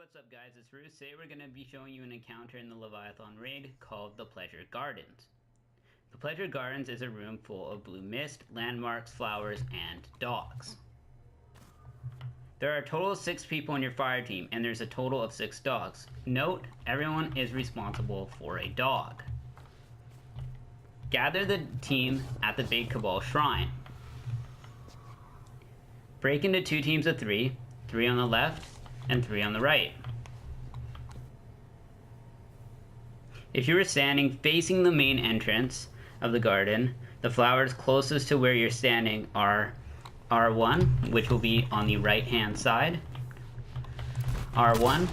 what's up guys, it's Bruce. Today we're going to be showing you an encounter in the Leviathan raid called the Pleasure Gardens. The Pleasure Gardens is a room full of blue mist, landmarks, flowers, and dogs. There are a total of 6 people in your fire team, and there's a total of 6 dogs. Note, everyone is responsible for a dog. Gather the team at the Big Cabal Shrine. Break into 2 teams of 3, 3 on the left, and 3 on the right. If you were standing facing the main entrance of the garden, the flowers closest to where you're standing are R1, which will be on the right hand side, R1,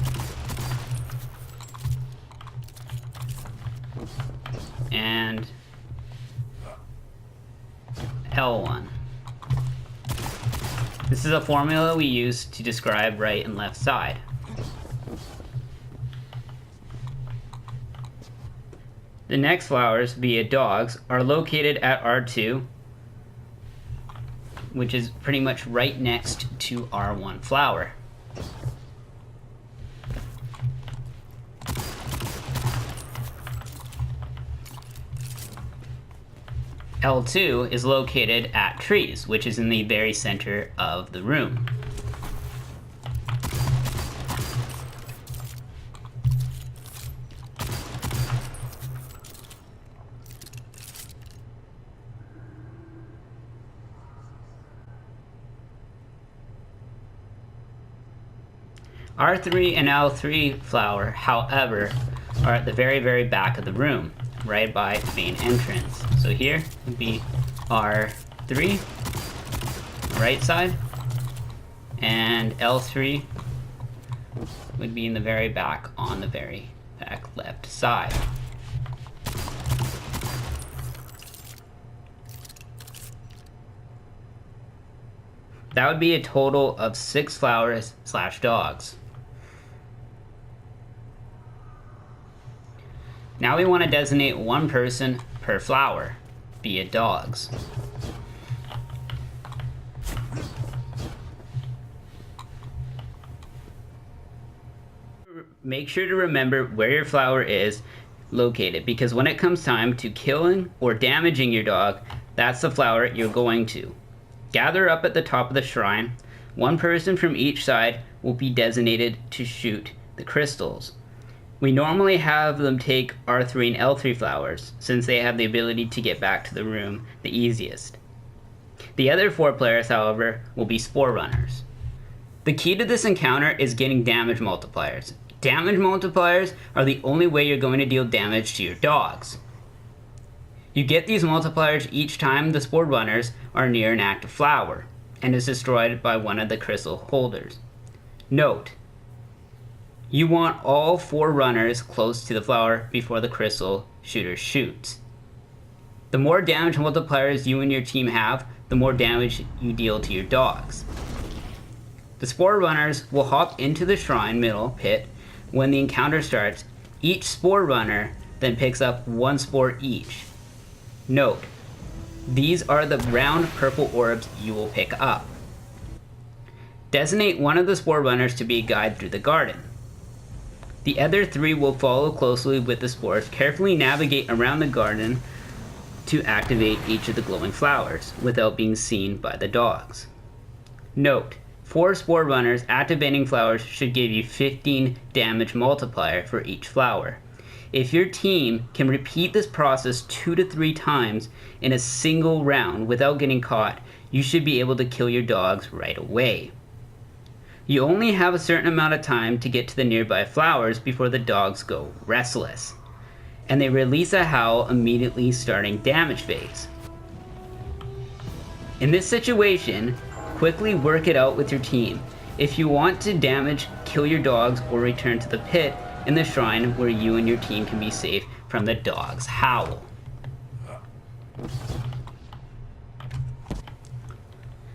and L1. This is a formula we use to describe right and left side. The next flowers, via dogs, are located at R2, which is pretty much right next to R1 flower. L2 is located at trees, which is in the very center of the room. R3 and L3 flower, however, are at the very back of the room, right by the main entrance. So here would be R3, right side, and L3 would be in the very back on the very back left side. That would be a total of 6 flowers / dogs. Now we want to designate 1 person per flower, via dogs. Make sure to remember where your flower is located, because when it comes time to killing or damaging your dog, that's the flower you're going to. Gather up at the top of the shrine. 1 person from each side will be designated to shoot the crystals. We normally have them take R3 and L3 flowers, since they have the ability to get back to the room the easiest. The other 4 players, however, will be spore runners. The key to this encounter is getting damage multipliers. Damage multipliers are the only way you're going to deal damage to your dogs. You get these multipliers each time the spore runners are near an active flower, and is destroyed by one of the crystal holders. Note, you want all 4 runners close to the flower before the crystal shooter shoots. The more damage multipliers you and your team have, the more damage you deal to your dogs. The spore runners will hop into the shrine middle pit when the encounter starts. Each spore runner then picks up 1 spore each. Note, these are the round purple orbs you will pick up. Designate 1 of the spore runners to be a guide through the garden. The other 3 will follow closely with the spores, carefully navigate around the garden to activate each of the glowing flowers without being seen by the dogs. Note, 4 spore runners activating flowers should give you 15 damage multiplier for each flower. If your team can repeat this process 2 to 3 times in a single round without getting caught, you should be able to kill your dogs right away. You only have a certain amount of time to get to the nearby flowers before the dogs go restless, and they release a howl immediately starting damage phase. In this situation, quickly work it out with your team. If you want to damage, kill your dogs or return to the pit in the shrine where you and your team can be safe from the dog's howl.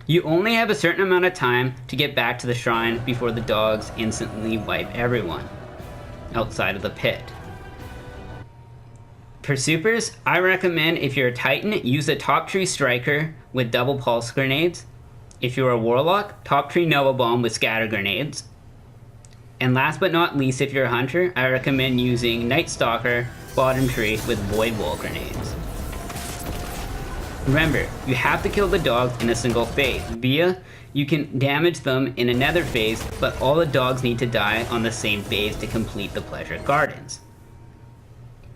You only have a certain amount of time to get back to the shrine before the dogs instantly wipe everyone outside of the pit. For supers, I recommend if you're a Titan, use a Top Tree Striker with double pulse grenades. If you're a Warlock, Top Tree Nova Bomb with scatter grenades. And last but not least, if you're a hunter, I recommend using Night Stalker bottom tree with void wall grenades. Remember, you have to kill the dogs in a single phase. You can damage them in another phase, but all the dogs need to die on the same phase to complete the Pleasure Gardens.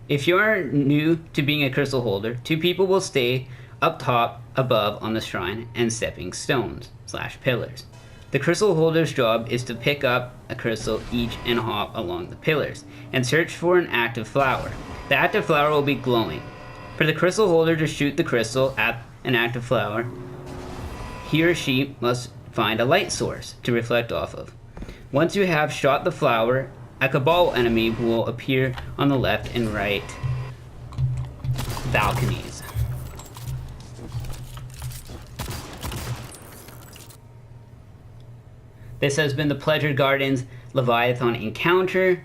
If you are new to being a crystal holder, 2 people will stay up top above on the shrine and stepping stones / pillars. The crystal holder's job is to pick up a crystal each and hop along the pillars and search for an active flower. The active flower will be glowing. For the crystal holder to shoot the crystal at an active flower, he or she must find a light source to reflect off of. Once you have shot the flower, a Cabal enemy will appear on the left and right balconies. This has been the Pleasure Gardens Leviathan encounter.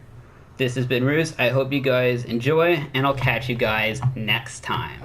This has been Roos. I hope you guys enjoy, and I'll catch you guys next time.